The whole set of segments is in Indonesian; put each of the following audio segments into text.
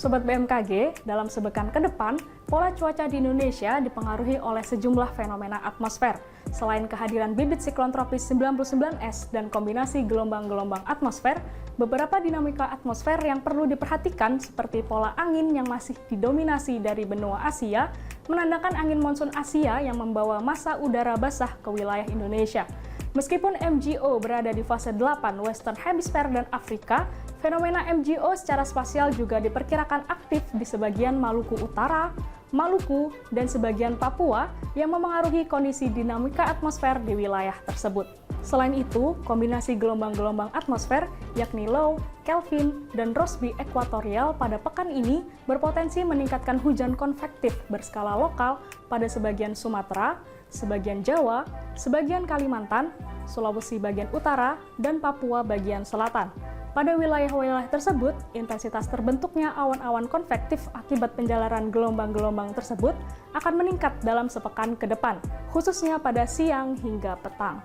Sobat BMKG, dalam sepekan ke depan, pola cuaca di Indonesia dipengaruhi oleh sejumlah fenomena atmosfer. Selain kehadiran bibit siklon tropis 99S dan kombinasi gelombang-gelombang atmosfer, beberapa dinamika atmosfer yang perlu diperhatikan seperti pola angin yang masih didominasi dari benua Asia, menandakan angin monsun Asia yang membawa massa udara basah ke wilayah Indonesia. Meskipun MGO berada di fase 8 Western Hemisphere dan Afrika, fenomena MGO secara spasial juga diperkirakan aktif di sebagian Maluku Utara, Maluku, dan sebagian Papua yang memengaruhi kondisi dinamika atmosfer di wilayah tersebut. Selain itu, kombinasi gelombang-gelombang atmosfer yakni low, Kelvin, dan Rossby ekuatorial pada pekan ini berpotensi meningkatkan hujan konvektif berskala lokal pada sebagian Sumatera, sebagian Jawa, sebagian Kalimantan, Sulawesi bagian utara, dan Papua bagian selatan. Pada wilayah-wilayah tersebut, intensitas terbentuknya awan-awan konvektif akibat penjalaran gelombang-gelombang tersebut akan meningkat dalam sepekan ke depan, khususnya pada siang hingga petang.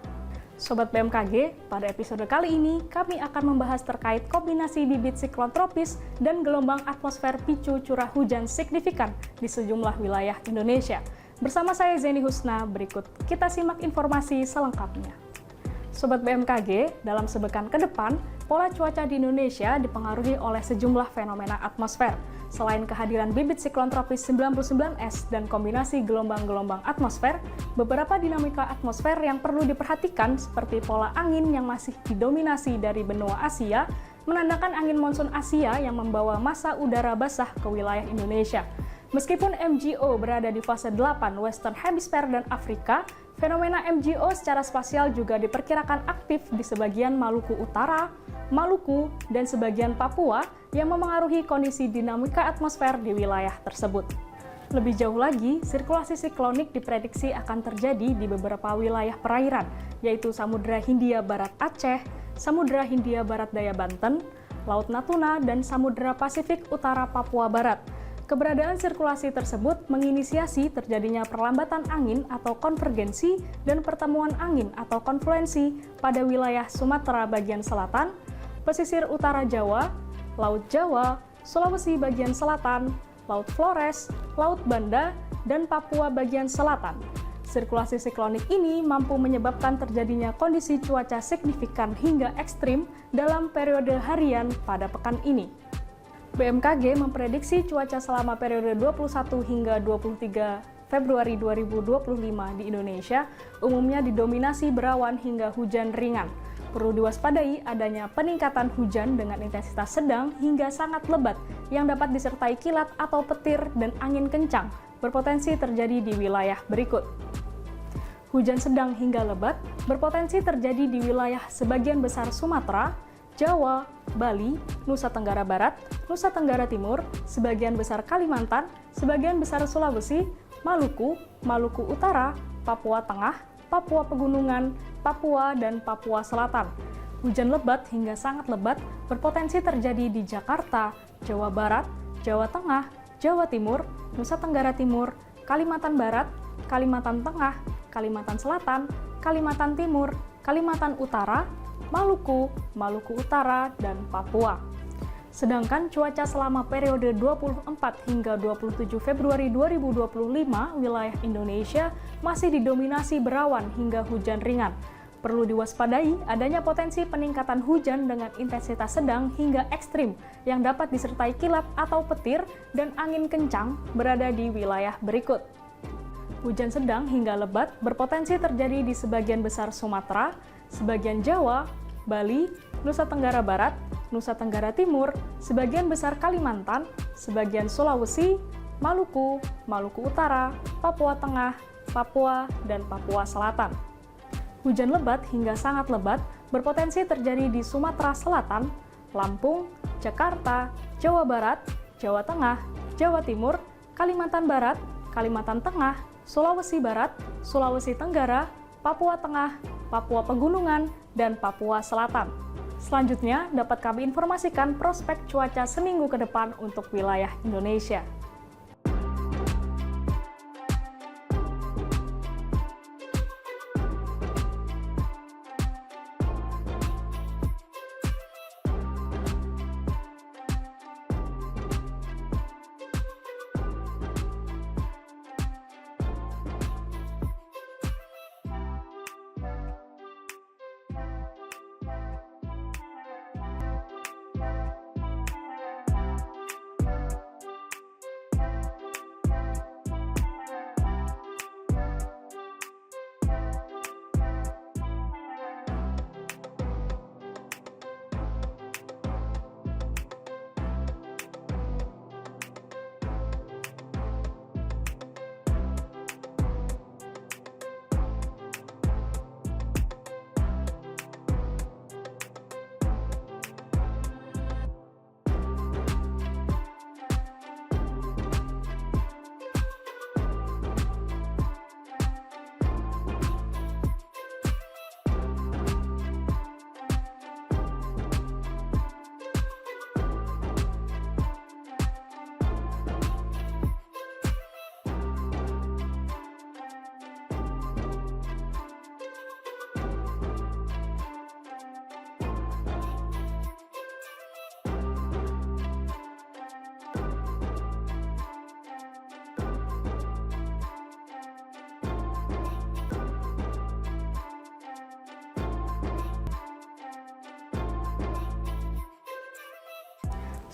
Sobat BMKG, pada episode kali ini kami akan membahas terkait kombinasi bibit siklon tropis dan gelombang atmosfer picu curah hujan signifikan di sejumlah wilayah Indonesia. Bersama saya Zeni Husna, berikut kita simak informasi selengkapnya. Sobat BMKG, dalam sepekan ke depan, pola cuaca di Indonesia dipengaruhi oleh sejumlah fenomena atmosfer. Selain kehadiran bibit siklon tropis 99S dan kombinasi gelombang-gelombang atmosfer, beberapa dinamika atmosfer yang perlu diperhatikan seperti pola angin yang masih didominasi dari benua Asia, menandakan angin monsun Asia yang membawa massa udara basah ke wilayah Indonesia. Meskipun MGO berada di fase 8 Western Hemisphere dan Afrika, fenomena MGO secara spasial juga diperkirakan aktif di sebagian Maluku Utara, Maluku, dan sebagian Papua yang memengaruhi kondisi dinamika atmosfer di wilayah tersebut. Lebih jauh lagi, sirkulasi siklonik diprediksi akan terjadi di beberapa wilayah perairan, yaitu Samudra Hindia Barat Aceh, Samudra Hindia Barat Daya Banten, Laut Natuna, dan Samudra Pasifik Utara Papua Barat. Keberadaan sirkulasi tersebut menginisiasi terjadinya perlambatan angin atau konvergensi dan pertemuan angin atau konfluensi pada wilayah Sumatera bagian selatan, pesisir utara Jawa, Laut Jawa, Sulawesi bagian selatan, Laut Flores, Laut Banda, dan Papua bagian selatan. Sirkulasi siklonik ini mampu menyebabkan terjadinya kondisi cuaca signifikan hingga ekstrim dalam periode harian pada pekan ini. BMKG memprediksi cuaca selama periode 21 hingga 23 Februari 2025 di Indonesia umumnya didominasi berawan hingga hujan ringan. Perlu diwaspadai adanya peningkatan hujan dengan intensitas sedang hingga sangat lebat yang dapat disertai kilat atau petir dan angin kencang berpotensi terjadi di wilayah berikut. Hujan sedang hingga lebat berpotensi terjadi di wilayah sebagian besar Sumatera, Jawa, Bali, Nusa Tenggara Barat, Nusa Tenggara Timur, sebagian besar Kalimantan, sebagian besar Sulawesi, Maluku, Maluku Utara, Papua Tengah, Papua Pegunungan, Papua, dan Papua Selatan. Hujan lebat hingga sangat lebat berpotensi terjadi di Jakarta, Jawa Barat, Jawa Tengah, Jawa Timur, Nusa Tenggara Timur, Kalimantan Barat, Kalimantan Tengah, Kalimantan Selatan, Kalimantan Timur, Kalimantan Utara, Maluku, Maluku Utara, dan Papua. Sedangkan cuaca selama periode 24 hingga 27 Februari 2025 wilayah Indonesia masih didominasi berawan hingga hujan ringan. Perlu diwaspadai adanya potensi peningkatan hujan dengan intensitas sedang hingga ekstrim yang dapat disertai kilat atau petir dan angin kencang berada di wilayah berikut. Hujan sedang hingga lebat berpotensi terjadi di sebagian besar Sumatera, sebagian Jawa, Bali, Nusa Tenggara Barat, Nusa Tenggara Timur, sebagian besar Kalimantan, sebagian Sulawesi, Maluku, Maluku Utara, Papua Tengah, Papua, dan Papua Selatan. Hujan lebat hingga sangat lebat berpotensi terjadi di Sumatera Selatan, Lampung, Jakarta, Jawa Barat, Jawa Tengah, Jawa Timur, Kalimantan Barat, Kalimantan Tengah, Sulawesi Barat, Sulawesi Tenggara, Papua Tengah, Papua Pegunungan, dan Papua Selatan. Selanjutnya, dapat kami informasikan prospek cuaca seminggu ke depan untuk wilayah Indonesia.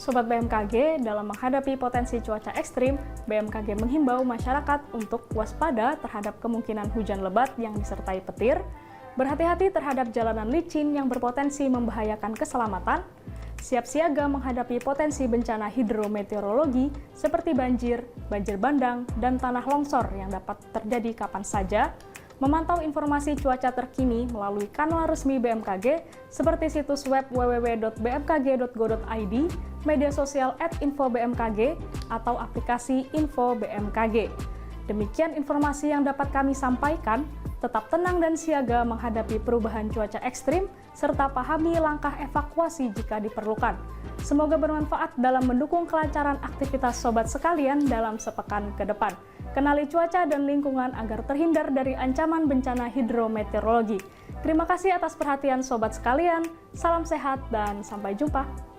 Sobat BMKG, dalam menghadapi potensi cuaca ekstrim, BMKG menghimbau masyarakat untuk waspada terhadap kemungkinan hujan lebat yang disertai petir, berhati-hati terhadap jalanan licin yang berpotensi membahayakan keselamatan, siap siaga menghadapi potensi bencana hidrometeorologi seperti banjir, banjir bandang, dan tanah longsor yang dapat terjadi kapan saja, memantau informasi cuaca terkini melalui kanal resmi BMKG seperti situs web www.bmkg.go.id, media sosial @info-bmkg, atau aplikasi Info BMKG. Demikian informasi yang dapat kami sampaikan. Tetap tenang dan siaga menghadapi perubahan cuaca ekstrim, serta pahami langkah evakuasi jika diperlukan. Semoga bermanfaat dalam mendukung kelancaran aktivitas sobat sekalian dalam sepekan ke depan. Kenali cuaca dan lingkungan agar terhindar dari ancaman bencana hidrometeorologi. Terima kasih atas perhatian sobat sekalian, salam sehat dan sampai jumpa.